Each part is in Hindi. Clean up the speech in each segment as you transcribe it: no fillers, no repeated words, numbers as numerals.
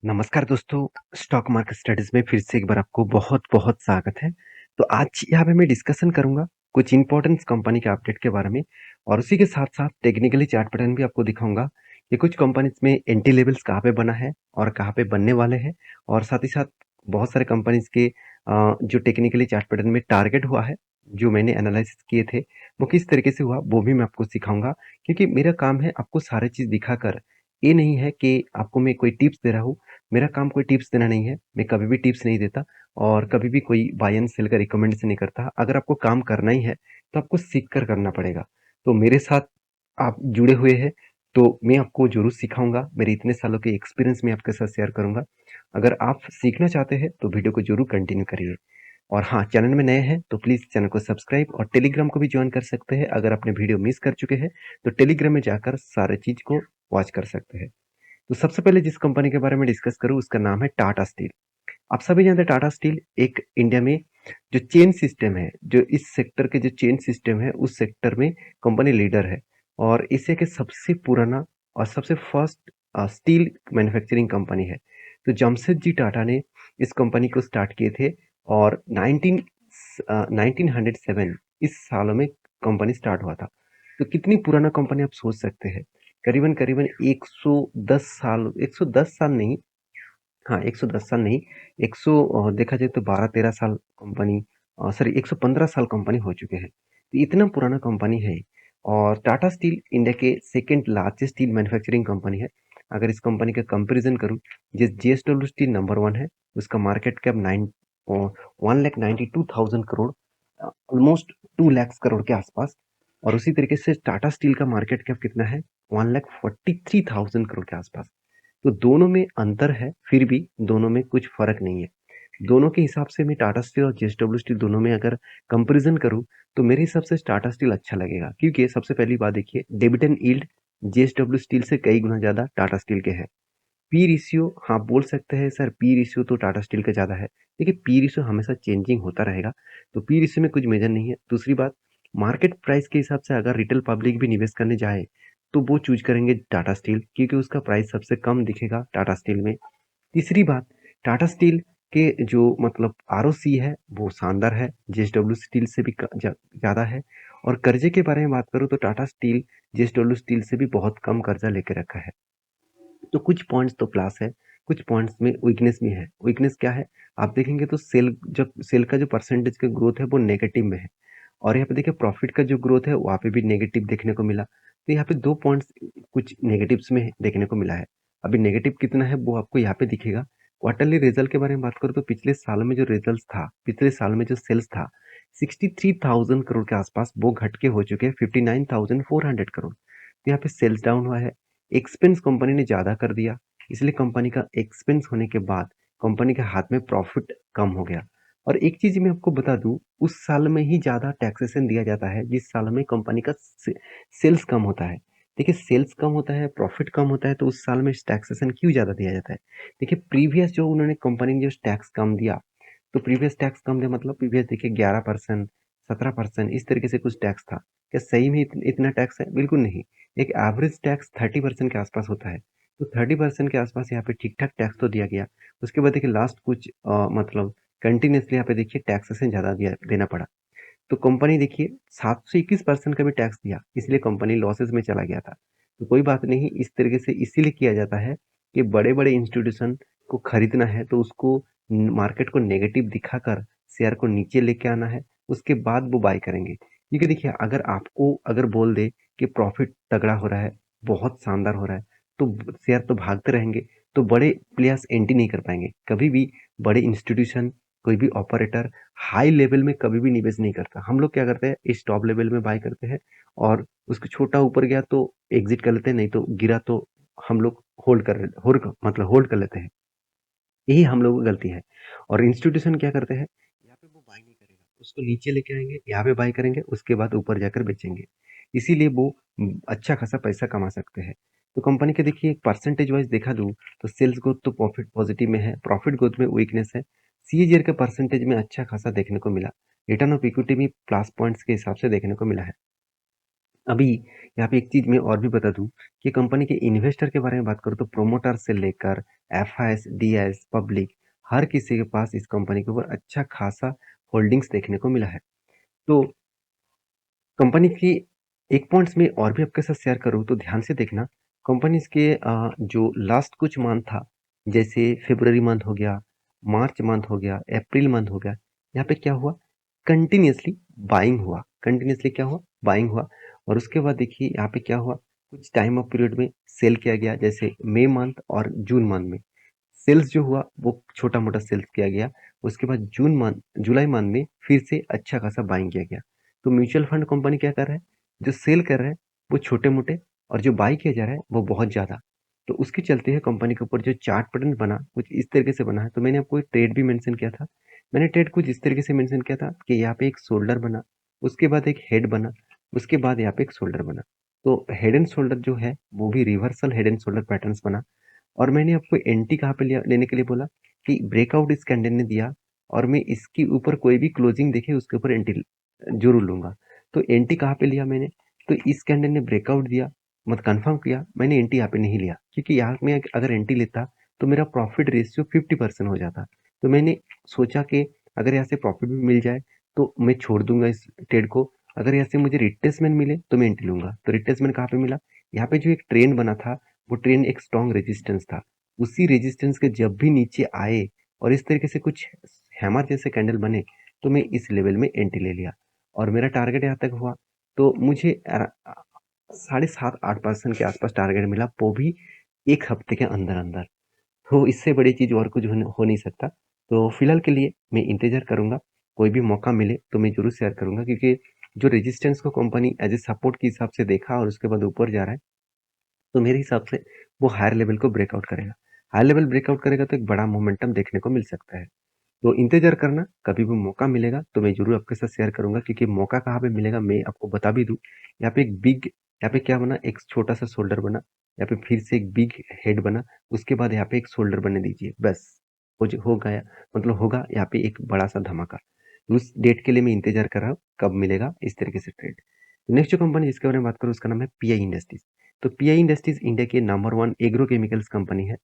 नमस्कार दोस्तों, स्टॉक मार्केट स्टडीज़ में फिर से एक बार आपको बहुत-बहुत स्वागत है। तो आज यहाँ पे मैं डिस्कशन करूँगा कुछ इम्पोर्टेंट कंपनी के अपडेट के बारे में और उसी के साथ-साथ टेक्निकली चार्ट पैटर्न भी आपको दिखाऊँगा कि कुछ कंपनीज़ में एंट्री लेवल्स कहाँ पे बना है और कहाँ पे बनने वाले हैं और साथ ही साथ बहुत सारे कंपनीज़ के जो टेक्निकली चार्ट पैटर्न में टारगेट हुआ है, जो मैंने एनालिसिस किए थे, वो किस तरीके से हुआ, वो भी मैं आपको सिखाऊँगा क्योंकि मेरा काम है आपको सारी चीज़ दिखाकर, ये नहीं है कि आपको मैं कोई टिप्स दे रहा हूँ। मेरा काम कोई टिप्स देना नहीं है, मैं कभी भी टिप्स नहीं देता और कभी भी कोई बाय एंड सेल का रिकमेंडेशन नहीं करता। अगर आपको काम करना ही है, तो आपको सीख कर करना पड़ेगा। तो मेरे साथ आप जुड़े हुए हैं, तो मैं आपको ज़रूर सिखाऊँगा। मेरे इतने सालों के एक्सपीरियंस मैं आपके साथ शेयर करूँगा। अगर आप सीखना चाहते हैं, तो वीडियो को ज़रूर कंटिन्यू करिए। और हाँ, चैनल में नए हैं, तो प्लीज़ चैनल को सब्सक्राइब और टेलीग्राम को भी जॉइन कर सकते हैं। अगर आपने वीडियो मिस कर चुके हैं, तो टेलीग्राम में जाकर सारे चीज़ को वॉच कर सकते हैं। तो सबसे पहले जिस कंपनी के बारे में डिस्कस करूँ उसका नाम है टाटा स्टील। आप सभी जानते हैं टाटा स्टील एक इंडिया में जो चेन सिस्टम है, जो इस सेक्टर के जो चेन सिस्टम है उस सेक्टर में कंपनी लीडर है और एशिया के सबसे पुराना और सबसे फर्स्ट स्टील मैन्युफैक्चरिंग कंपनी है। तो जमशेदजी टाटा ने इस कंपनी को स्टार्ट किए थे और 1907 इस साल में कंपनी स्टार्ट हुआ था। तो कितनी पुराना कंपनी आप सोच सकते हैं। करीबन-करीबन 110 साल 110 साल नहीं, हाँ, 110 साल नहीं, 100 देखा जाए तो 12-13 साल कंपनी सॉरी 115 साल कंपनी हो चुके हैं। तो इतना पुराना कंपनी है और टाटा स्टील इंडिया के second largest steel manufacturing company है। अगर इस कंपनी का कंपैरिजन करूँ, जिस जेएसडब्ल्यू स्टील नंबर 1 है, उसका market cap 1,92,000 crore, almost 2 lakh crore के आसपास। और उसी तरीके से टाटा स्टील का मार्केट कैप कितना है? 1,43,000 करोड़ के आसपास। तो दोनों में अंतर है, फिर भी दोनों में कुछ फ़र्क नहीं है। दोनों के हिसाब से मैं टाटा स्टील और जेएसडब्ल्यू स्टील दोनों में अगर कंपैरिज़न करूँ, तो मेरे हिसाब से टाटा स्टील अच्छा लगेगा क्योंकि सबसे पहली बात देखिए डिविडेंड यील्ड जेएसडब्ल्यू स्टील से कई गुना ज़्यादा टाटा स्टील के है। पी रेशियो हाँ, बोल सकते हैं सर पी रेशियो तो टाटा स्टील का ज़्यादा है। देखिए पी रेशियो हमेशा चेंजिंग होता रहेगा, तो पी रेशियो में कुछ मेजर नहीं है। दूसरी बात मार्केट प्राइस के हिसाब से अगर रिटेल पब्लिक भी निवेश करने जाए, तो वो चूज़ करेंगे टाटा स्टील क्योंकि उसका प्राइस सबसे कम दिखेगा टाटा स्टील में। तीसरी बात टाटा स्टील के जो मतलब आरओसी है वो शानदार है, जेएसडब्ल्यू स्टील से भी ज़्यादा है। और कर्जे के बारे में बात करूँ तो टाटा स्टील जेएसडब्ल्यू स्टील से भी बहुत कम कर्जा लेके रखा है। तो कुछ पॉइंट्स तो प्लस है, कुछ पॉइंट्स में वीकनेस भी है। वीकनेस क्या है? आप देखेंगे तो सेल का जो परसेंटेज का ग्रोथ है वो नेगेटिव में है और यहाँ पे देखिए प्रॉफिट का जो ग्रोथ है वहाँ पे भी नेगेटिव देखने को मिला। तो यहाँ पे 2 पॉइंट्स कुछ नेगेटिव्स में देखने को मिला है। अभी नेगेटिव कितना है वो आपको यहाँ पे दिखेगा। क्वार्टरली रिजल्ट के बारे में बात करूँ तो पिछले साल में जो रिजल्ट्स था, पिछले साल में जो सेल्स था 63,000 करोड़ के आसपास, वो घट के हो चुके हैं 59,400 करोड़। तो यहाँ पे सेल्स डाउन हुआ है। एक्सपेंस कंपनी ने ज़्यादा कर दिया, इसलिए कंपनी का एक्सपेंस होने के बाद कंपनी के हाथ में प्रॉफिट कम हो गया। और एक चीज़ मैं आपको बता दूँ, उस साल में ही ज़्यादा टैक्सेशन दिया जाता है जिस साल में कंपनी का सेल्स कम होता है। देखिए सेल्स कम होता है, प्रॉफिट कम होता है, तो उस साल में टैक्सेशन क्यों ज़्यादा दिया जाता है? देखिए प्रीवियस जो उन्होंने कंपनी ने जो टैक्स कम दिया, तो प्रीवियस टैक्स कम दिया मतलब प्रीवियस देखिए 11%, 17% इस तरीके से कुछ टैक्स था। क्या सही में इतना टैक्स है? बिल्कुल नहीं। एक एवरेज टैक्स 30% के आसपास होता है। तो 30% के आसपास यहाँ पे ठीक-ठाक टैक्स तो दिया गया। उसके बाद देखिए लास्ट कुछ मतलब कंटिन्यूअसली यहाँ पे देखिए टैक्सेशन ज़्यादा देना पड़ा। तो कंपनी देखिए 721% का भी टैक्स दिया, इसलिए कंपनी लॉसेस में चला गया था। तो कोई बात नहीं, इस तरीके से इसीलिए किया जाता है कि बड़े-बड़े इंस्टीट्यूशन को खरीदना है तो उसको मार्केट को नेगेटिव दिखाकर शेयर को नीचे लेके आना है, उसके बाद वो बाय करेंगे। क्योंकि देखिए अगर आपको अगर बोल दे कि प्रॉफिट तगड़ा हो रहा है, बहुत शानदार हो रहा है, तो शेयर तो भागते रहेंगे, तो बड़े प्लेयर्स एंट्री नहीं कर पाएँगे। कभी भी बड़े इंस्टीट्यूशन, कोई भी ऑपरेटर हाई लेवल में कभी भी निवेश नहीं करता। हम लोग क्या करते हैं इस टॉप लेवल में बाय करते हैं और उसको छोटा ऊपर गया तो एग्जिट कर लेते हैं, नहीं तो गिरा तो हम लोग होल्ड कर लेते हैं। यही हम लोगों की गलती है। और इंस्टीट्यूशन क्या करते हैं, यहाँ पे वो बाय नहीं करेगा, उसको नीचे लेके आएंगे, यहाँ पे बाय करेंगे, उसके बाद ऊपर जाकर बेचेंगे। इसीलिए वो अच्छा खासा पैसा कमा सकते हैं। तो कंपनी के देखिए परसेंटेज वाइज देखा दूँ तो सेल्स ग्रोथ तो प्रॉफिट पॉजिटिव में है, प्रॉफिट ग्रोथ में वीकनेस है। सीएजीआर के परसेंटेज में अच्छा खासा देखने को मिला। रिटर्न ऑफ इक्विटी भी प्लस पॉइंट्स के हिसाब से देखने को मिला है। अभी यहाँ पे एक चीज़ मैं और भी बता दूँ कि कंपनी के इन्वेस्टर के बारे में बात करूँ तो प्रोमोटर से लेकर एफआईएस, डीआईएस, पब्लिक हर किसी के पास इस कंपनी के ऊपर अच्छा खासा होल्डिंग्स देखने को मिला है। तो कंपनी की एक पॉइंट्स में और भी आपके साथ शेयर करूँ तो ध्यान से देखना, कंपनीज़ के जो लास्ट कुछ मंथ था, जैसे फ़रवरी मंथ हो गया, मार्च मंथ हो गया, अप्रैल मंथ हो गया, यहाँ पे क्या हुआ? कंटिन्यूअसली बाइंग हुआ। कंटिन्यूअसली क्या हुआ? बाइंग हुआ और उसके बाद देखिए यहाँ पे क्या हुआ? कुछ टाइम ऑफ पीरियड में सेल किया गया, जैसे मई मंथ और जून मंथ में। सेल्स जो हुआ वो छोटा-मोटा सेल्स किया गया। उसके बाद जुलाई मंथ में फिर से अच्छा खासा बाइंग किया गया। तो म्यूचुअल फंड कंपनी क्या कर रहा है? जो सेल कर रहा है वो छोटे-मोटे और जो बाय किया जा रहा है वो बहुत ज़्यादा। तो उसके चलते है कंपनी के ऊपर जो चार्ट पैटर्न बना कुछ इस तरीके से बना है। तो मैंने आपको एक ट्रेड भी मेंशन किया था। मैंने ट्रेड कुछ इस तरीके से मेंशन किया था कि यहाँ पे एक शोल्डर बना, उसके बाद एक हेड बना, उसके बाद यहाँ पे एक शोल्डर बना। तो हेड एंड शोल्डर जो है वो भी reversal head and shoulder patterns बना। और मैंने आपको एंटी कहाँ पे लिया लेने के लिए बोला कि ब्रेकआउट इस कैंडल ने दिया और मैं इसके ऊपर कोई भी क्लोजिंग देखे उसके ऊपर एंटी जरूर लूंगा। तो एंटी कहाँ पे लिया मैंने? तो इस कैंडल ने ब्रेकआउट दिया, मत कंफर्म किया, मैंने एंटी यहाँ पे नहीं लिया क्योंकि यहाँ में अगर एंटी लेता तो मेरा प्रॉफिट रेशियो 50% हो जाता। तो मैंने सोचा कि अगर यहाँ से प्रॉफिट भी मिल जाए तो मैं छोड़ दूंगा इस ट्रेड को। अगर यहाँ से मुझे रिट्रेसमेंट मिले तो मैं एंट्री लूंगा। तो रिट्रेसमेंट कहाँ पे मिला? यहाँ पे जो एक ट्रेंड बना था वो ट्रेंड एक स्ट्रॉन्ग रेजिस्टेंस था। उसी रेजिस्टेंस के जब भी नीचे आए और इस तरीके से कुछ हैमर जैसे कैंडल बने तो मैं इस लेवल में एंट्री ले लिया और मेरा टारगेट यहाँ तक हुआ। तो मुझे 7.5-8% के आसपास टारगेट मिला, वो भी एक हफ्ते के अंदर अंदर। तो इससे बड़ी चीज और कुछ हो नहीं सकता। तो फिलहाल के लिए मैं इंतजार करूंगा, कोई भी मौका मिले तो मैं जरूर शेयर करूंगा क्योंकि जो रेजिस्टेंस को कंपनी एज ए सपोर्ट के हिसाब से देखा और उसके बाद ऊपर जा रहा है तो मेरे हिसाब से वो हायर लेवल को ब्रेकआउट करेगा। हायर लेवल ब्रेकआउट करेगा तो एक बड़ा मोमेंटम देखने को मिल सकता है। तो इंतजार करना, कभी भी मौका मिलेगा तो मैं जरूर आपके साथ शेयर करूंगा क्योंकि मौका कहाँ पे मिलेगा मैं आपको बता भी दूं। यहाँ पे एक बिग, यहाँ पे क्या बना, एक छोटा सा शोल्डर बना, यहाँ पे फिर से एक बिग हेड बना, उसके बाद यहाँ पे एक शोल्डर बनने दीजिए बस। हो गया, मतलब होगा यहाँ पे एक बड़ा सा धमाका। उस डेट के लिए मैं इंतजार कर रहा हूँ कब मिलेगा इस तरीके से ट्रेड। नेक्स्ट जो कंपनी जिसके बारे में बात करूँ उसका नाम है पीआई इंडस्ट्रीज। तो पीआई इंडस्ट्रीज इंडिया की number one agro chemicals company है।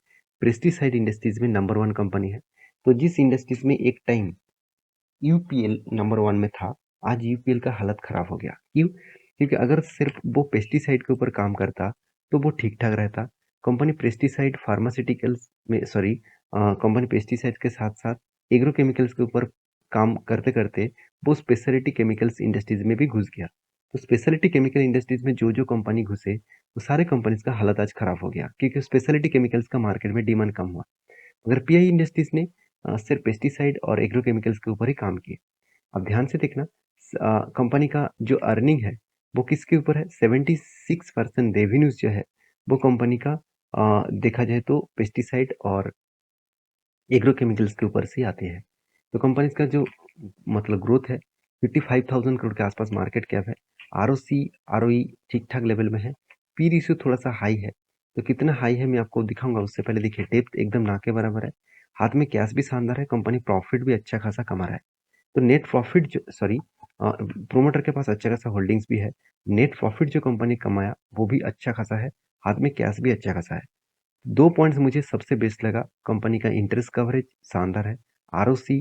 पेस्टिसाइड इंडस्ट्रीज में नंबर वन कंपनी है। तो जिस इंडस्ट्रीज में एक टाइम यूपीएल नंबर वन में था, आज यूपीएल का हालत खराब हो गया। क्यों? क्योंकि अगर सिर्फ वो पेस्टिसाइड के ऊपर काम करता तो वो ठीक ठाक रहता। कंपनी पेस्टिसाइड फार्मास्यूटिकल्स में सॉरी कंपनी पेस्टिसाइड के साथ साथ एग्रो केमिकल्स के ऊपर काम करते करते वो स्पेशलिटी केमिकल्स इंडस्ट्रीज में भी घुस गया। तो स्पेशलिटी केमिकल इंडस्ट्रीज में जो जो कंपनी घुसे वो सारे कंपनीज का हालत आज खराब हो गया क्योंकि स्पेशलिटी केमिकल्स का मार्केट में डिमांड कम हुआ। मगर पीआई इंडस्ट्रीज ने सिर्फ पेस्टिसाइड और एग्रोकेमिकल्स के ऊपर ही काम किए। अब ध्यान से देखना, कंपनी का जो अर्निंग है वो किसके ऊपर है? 76% रेवेन्यूज जो है वो कंपनी का देखा जाए तो पेस्टिसाइड और एग्रोकेमिकल्स के ऊपर से आते हैं। तो कंपनी का जो मतलब ग्रोथ है 55,000 करोड़ के आसपास मार्केट कैप है। आरओसी आरओई ठीक ठाक लेवल में है। पी रेशियो थोड़ा सा हाई है। तो कितना हाई है मैं आपको दिखाऊंगा, उससे पहले देखिए डेप्थ एकदम ना के बराबर है। हाथ में कैश भी शानदार है, कंपनी प्रॉफिट भी अच्छा खासा कमा रहा है। तो नेट प्रॉफिट जो सॉरी प्रोमोटर के पास अच्छा खासा होल्डिंग्स भी है। नेट प्रॉफिट जो कंपनी कमाया वो भी अच्छा खासा है। हाथ में कैश भी अच्छा खासा है। दो पॉइंट्स मुझे सबसे बेस्ट लगा, कंपनी का इंटरेस्ट कवरेज शानदार है। आरओसी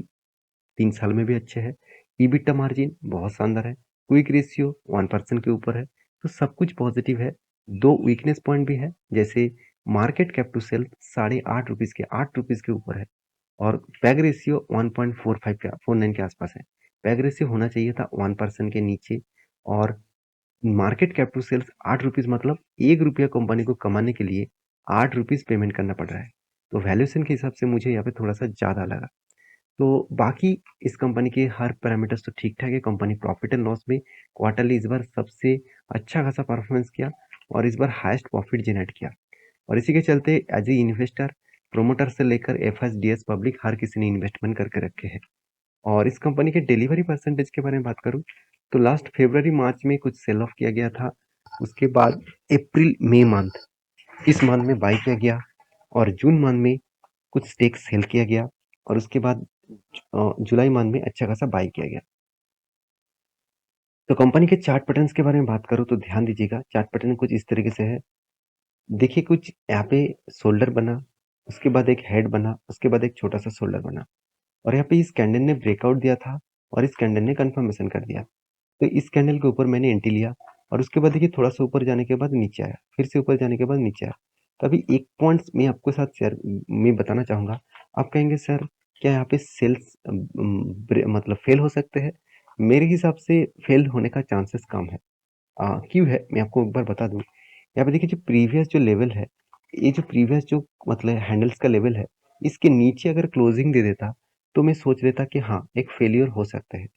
3 साल में भी अच्छे है। ईबिटा मार्जिन बहुत शानदार है। क्विक रेशियो 1% के ऊपर है। तो सब कुछ पॉजिटिव है। दो वीकनेस पॉइंट भी है, जैसे market cap to sale 8.5 rupees के 8 रुपीज के ऊपर है और पैग रेशियो 1.45 के 49 के आसपास है। पैग रेशियो होना चाहिए था 1% के नीचे और market cap to sales 8 rupees, मतलब 1 रुपया कंपनी को कमाने के लिए 8 रुपीज पेमेंट करना पड़ रहा है। तो वैल्यूएशन के हिसाब से मुझे यहाँ पे थोड़ा सा ज़्यादा लगा। तो बाकी इस कंपनी के हर पैरामीटर्स तो ठीक ठाक है। कंपनी प्रॉफिट एंड लॉस में क्वार्टरली इस बार सबसे अच्छा खासा परफॉर्मेंस किया और इस बार हाईएस्ट प्रॉफिट जनरेट किया। और इसी के चलते एज ए इन्वेस्टर, प्रोमोटर से लेकर एफएस डीएस पब्लिक हर किसी ने इन्वेस्टमेंट करके रखे हैं। और इस कंपनी के डिलीवरी परसेंटेज के बारे में बात करूं तो लास्ट फरवरी मार्च में कुछ सेल ऑफ किया गया था। उसके बाद अप्रैल मई मंथ, इस मंथ में बाई किया गया और जून मंथ में कुछ स्टेक सेल किया गया और उसके बाद जुलाई मंथ में अच्छा खासा बाई किया गया। तो कंपनी के चार्ट पैटर्न्स के बारे में बात करूँ तो ध्यान दीजिएगा, चार्ट पैटर्न कुछ इस तरीके से है। देखिए कुछ यहाँ पे शोल्डर बना, उसके बाद एक हेड बना, उसके बाद एक छोटा-सा शोल्डर बना और यहाँ पे इस कैंडल ने ब्रेकआउट दिया था और इस कैंडल ने कन्फर्मेशन कर दिया। तो इस कैंडल के ऊपर मैंने एंट्री लिया और उसके बाद देखिए थोड़ा-सा ऊपर जाने के बाद नीचे आया, फिर से ऊपर जाने के बाद नीचे आया। तो अभी एक पॉइंट्स मैं आपके साथ शेयर मैं बताना चाहूँगा। आप कहेंगे सर क्या यहाँ पे सेल्स मतलब फेल हो सकते हैं? मेरे हिसाब से फेल होने का चांसेस कम है। क्यों है? मैं आपको एक बार बता दूँ। यहाँ पे देखिए जो प्रीवियस जो लेवल है, ये जो प्रीवियस जो मतलब हैंडल्स का लेवल है, इसके नीचे अगर क्लोजिंग दे देता, तो मैं सोच लेता कि हाँ, एक फेल्योर हो सकता है।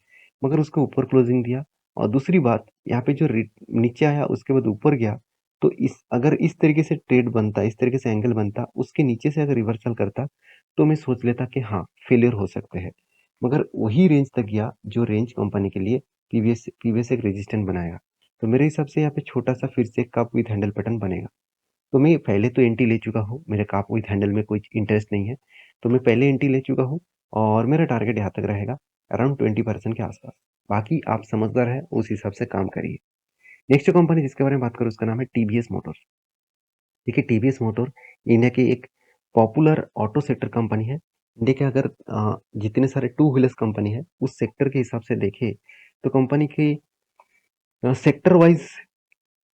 मगर उसके ऊपर क्लोजिंग दिया और दूसरी बात यहाँ पे जो नीचे आया उसके बाद ऊपर गया, तो अगर इस तरीके से ट्रेड बनता, इस तरीके से एंगल बनता, उसके नीचे से अगर रिवर्सल करता, तो मैं सोच लेता कि हाँ, फेल्योर हो सकते हैं। मगर वही रेंज तक गया, जो रेंज कंपनी के लिए प्रीवियस प्रीवियस एक रेजिस्टेंस बनाएगा। तो मेरे हिसाब से यहाँ पे छोटा-सा फिर से कप विथ हैंडल पैटर्न बनेगा। तो मैं पहले तो एंट्री ले चुका हूँ, मेरे कप विथ हैंडल में कोई इंटरेस्ट नहीं है, तो मैं पहले एंट्री ले चुका हूँ और मेरा टारगेट यहाँ तक रहेगा अराउंड 20% के आसपास। बाकी आप समझदार हैं, उस हिसाब से काम करिए। नेक्स्ट जो कंपनी जिसके बारे में बात करूँ उसका नाम है टीवीएस मोटर्स। देखिए टीवीएस मोटर इंडिया की एक पॉपुलर ऑटो सेक्टर कंपनी है। इंडिया के अगर जितने सारे टू व्हीलर्स कंपनी है, उस सेक्टर के हिसाब से देखें, तो कंपनी की सेक्टर वाइज़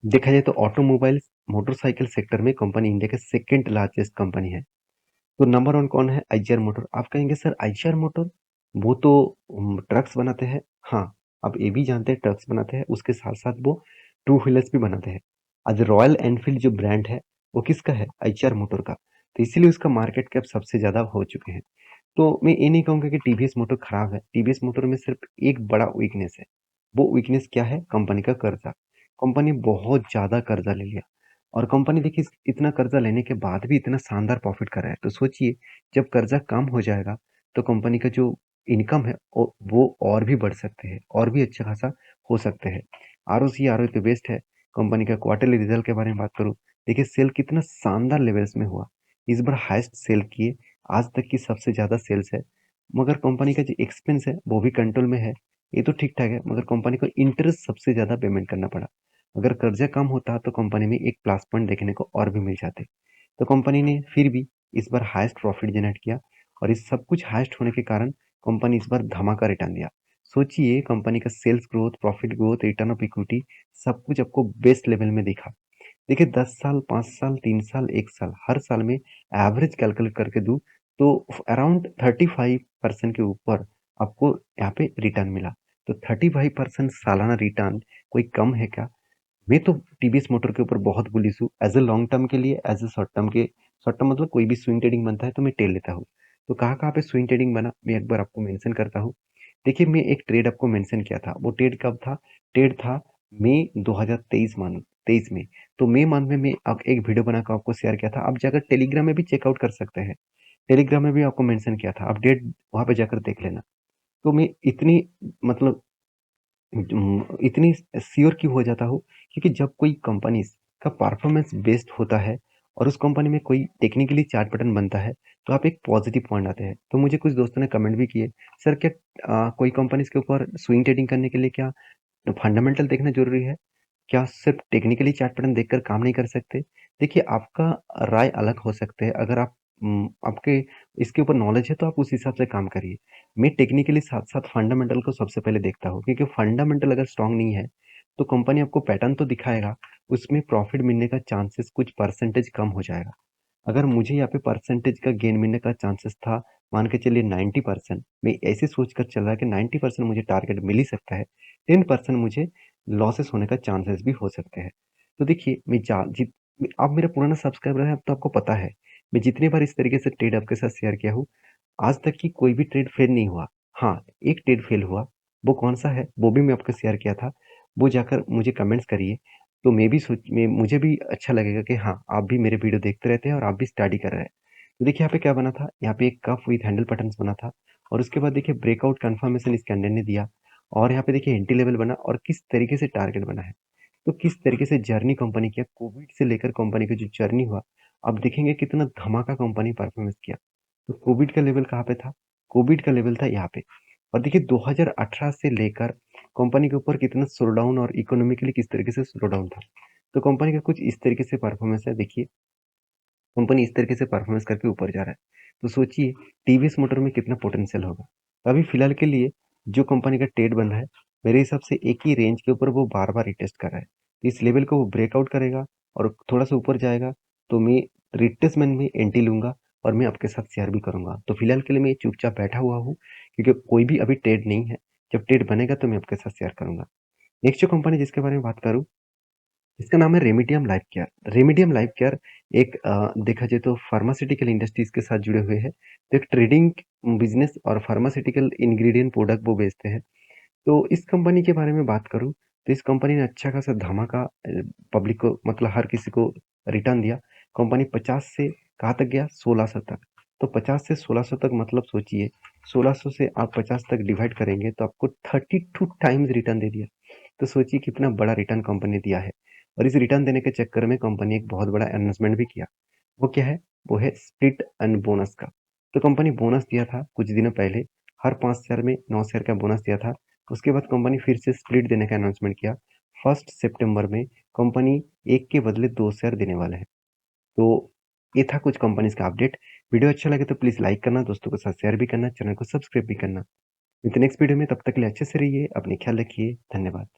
देखा जाए तो ऑटोमोबाइल्स, मोटरसाइकिल सेक्टर में कंपनी इंडिया के सेकंड लार्जेस्ट कंपनी है। तो नंबर 1 कौन है? आईचर मोटर। आप कहेंगे सर आईचर मोटर, वो तो ट्रक्स बनाते हैं। हाँ, आप ये भी जानते हैं ट्रक्स बनाते हैं, उसके साथ-साथ वो टू व्हीलर्स भी बनाते हैं। आज रॉयल एनफील्ड जो ब्रांड है, वो किसका है? आईचर मोटर का। तो इसीलिए उसका मार्केट कैप सबसे ज़्यादा हो चुके हैं। तो मैं ये नहीं कहूँगा कि टीवीएस मोटर खराब है। टीवीएस मोटर में सिर्फ एक बड़ा वीकनेस है। वो वीकनेस क्या है? कंपनी का कर्जा। कंपनी बहुत ज़्यादा कर्जा ले लिया और कंपनी देखिए इतना कर्जा लेने के बाद भी इतना शानदार प्रॉफिट कर रहा है। तो सोचिए जब कर्जा कम हो जाएगा तो कंपनी का जो इनकम है वो और भी बढ़ सकते हैं और भी अच्छा खासा हो सकते हैं। आरओसी आरओई तो बेस्ट है। कंपनी का क्वार्टरली रिजल्ट के बारे में बात करूँ, देखिए सेल कितना शानदार लेवल्स में हुआ। इस बार हाईएस्ट सेल किए, आज तक की सबसे ज़्यादा सेल्स है। मगर कंपनी का जो एक्सपेंस है वो भी कंट्रोल में है। ये तो ठीक-ठाक है, मगर कंपनी को इंटरेस्ट सबसे ज़्यादा पेमेंट करना पड़ा। अगर कर्जा कम होता तो कंपनी में एक प्लस पॉइंट देखने को और भी मिल जाते। तो कंपनी ने फिर भी इस बार हाईएस्ट प्रॉफिट जनरेट किया और इस सब कुछ हाईएस्ट होने के कारण कंपनी इस बार धमाका रिटर्न दिया। सोचिए कंपनी का sales growth, profit growth, return of equity सब कुछ आपको बेस्ट लेवल में दिखा। देखिए 10 साल, 5 साल, 3 साल, 1 साल, हर साल में एवरेज कैलकुलेट करके दूँ तो अराउंड 35% के ऊपर आपको यहाँ पे रिटर्न मिला। तो 35% सालाना रिटर्न कोई कम है क्या? मैं तो टीवीएस मोटर के ऊपर बहुत बुलिश हूँ। एज़ अ लॉन्ग टर्म के लिए, एज़ अ शॉर्ट टर्म मतलब कोई भी स्विंग ट्रेडिंग बनता है तो मैं टेल लेता हूँ। तो कहाँ-कहाँ पे स्विंग ट्रेडिंग बना, मैं एक बार आपको मेंशन करता हूँ। देखिए मैं एक ट्रेड आपको मेंशन किया था, वो ट्रेड कब था? ट्रेड था मई 2023 23 में। तो मई मंथ में मैं अब एक वीडियो बनाकर आपको शेयर किया था। आप जाकर टेलीग्राम में भी चेकआउट कर सकते हैं। टेलीग्राम में भी आपको मेंशन किया था, आप डेट वहाँ पे जाकर देख लेना। तो मैं इतनी मतलब इतनी श्योर क्यों हो जाता हूँ क्योंकि जब कोई कंपनीज का परफॉर्मेंस बेस्ड होता है और उस कंपनी में कोई टेक्निकली चार्ट पैटर्न बनता है तो आप एक पॉजिटिव पॉइंट आते हैं। तो मुझे कुछ दोस्तों ने कमेंट भी किए, सर क्या कोई कंपनीज के ऊपर स्विंग ट्रेडिंग करने के लिए क्या फंडामेंटल देखना जरूरी है? क्या सिर्फ टेक्निकली चार्ट पैटर्न देखकर काम नहीं कर सकते? देखिए आपका राय अलग हो सकते हैं। अगर आपके इसके ऊपर नॉलेज है तो आप उस हिसाब से काम करिए। मैं टेक्निकली साथ-साथ फंडामेंटल को सबसे पहले देखता हूँ क्योंकि फंडामेंटल अगर स्ट्रॉन्ग नहीं है, तो कंपनी आपको पैटर्न तो दिखाएगा, उसमें प्रॉफिट मिलने का चांसेस कुछ परसेंटेज कम हो जाएगा। अगर मुझे यहाँ पे परसेंटेज का गेन मिलने का चांसेस था, मान के चलिए 90%, मैं ऐसे सोचकर चल रहा कि 90% मुझे टारगेट मिल ही सकता है, 10% मुझे लॉसेस होने का चांसेस भी हो सकते हैं। तो देखिए मैं जा जित आप मेरा पुराना सब्सक्राइबर हैं, अब तो आपको पता है, मैं जितनी बार इस तरीके से ट्रेड आपके साथ शेयर किया हूँ, आज तक की कोई भी ट्रेड फेल नहीं हुआ। हाँ, एक ट्रेड फेल हुआ, वो कौन-सा है, वो भी मैं आपको शेयर किया था। वो जाकर मुझे कमेंट्स करिए, तो मैं मुझे भी अच्छा लगेगा कि हाँ, आप भी मेरे वीडियो देखते रहते हैं और आप भी स्टडी कर रहे हैं। तो देखिए यहाँ पे क्या बना था, यहाँ पे एक कप विथ हैंडल पैटर्न्स बना था और उसके बाद देखिए ब्रेकआउट कन्फर्मेशन इस कैंडल ने दिया और यहाँ पे देखिए एंट्री लेवल बना और किस तरीके से टारगेट बना है। तो किस तरीके से जर्नी कंपनी किया, कोविड से लेकर कंपनी का जो जर्नी हुआ, आप देखेंगे कितना धमाका कंपनी परफॉर्मेंस किया। तो कोविड का लेवल कहाँ पे था? कोविड का लेवल था यहाँ पे और देखिए 2018 से लेकर कंपनी के ऊपर कितना स्लो डाउन और इकोनॉमिकली किस तरीके से स्लो डाउन था। तो कंपनी का कुछ इस तरीके से परफॉर्मेंस है, देखिए कंपनी इस तरीके से परफॉर्मेंस करके ऊपर जा रहा है। तो सोचिए टीवीएस मोटर में कितना पोटेंशियल होगा। तो अभी फिलहाल के लिए जो कंपनी का ट्रेड बन रहा है, मेरे हिसाब से एक ही रेंज के ऊपर वो बार-बार रिटेस्ट कर रहा है। इस लेवल को वो ब्रेकआउट करेगा और थोड़ा-सा ऊपर जाएगा, तो मैं रिट्रेसमेंट में एंट्री लूँगा और मैं आपके साथ शेयर भी करूँगा। तो फिलहाल के लिए मैं चुपचाप बैठा हुआ हूँ, क्योंकि कोई भी अभी ट्रेड नहीं है। जब ट्रेड बनेगा तो मैं आपके साथ शेयर करूँगा। नेक्स्ट जो कंपनी जिसके बारे में बात करूँ, इसका नाम है Remedium life care. Remedium life care एक देखा जाए तो फार्मास्यूटिकल इंडस्ट्रीज के साथ जुड़े हुए हैं। तो एक ट्रेडिंग बिजनेस और फार्मास्यूटिकल इंग्रेडिएंट प्रोडक्ट वो बेचते हैं। तो इस कंपनी के बारे में बात करूँ, तो इस कंपनी ने अच्छा खासा धमाका पब्लिक को मतलब हर किसी को रिटर्न दिया। कंपनी 50 से कहाँ तक गया? 1600 तक। तो 50 से 1600 तक मतलब सोचिए 1600 से आप 50 तक डिवाइड करेंगे तो आपको 32 टाइम्स रिटर्न दे दिया। तो सोचिए कितना बड़ा रिटर्न कंपनी ने दिया है। और इस रिटर्न देने के चक्कर में कंपनी एक बहुत बड़ा अनाउंसमेंट भी किया। वो क्या है? वो है स्प्लिट एंड बोनस का। तो कंपनी बोनस दिया था कुछ दिनों पहले, हर 5 शेयर में 9 शेयर का बोनस दिया था। उसके बाद कंपनी फिर से स्प्लिट देने का अनाउंसमेंट किया। 1 सितंबर में कंपनी 1 के बदले 2 शेयर देने वाले हैं। तो ये था कुछ कंपनीज का अपडेट। वीडियो अच्छा लगे तो प्लीज़ लाइक करना, दोस्तों के साथ शेयर भी करना, चैनल को सब्सक्राइब भी करना। मिलते हैं नेक्स्ट वीडियो में, तब तक के लिए अच्छे से रहिए, अपनी ख्याल रखिए। धन्यवाद।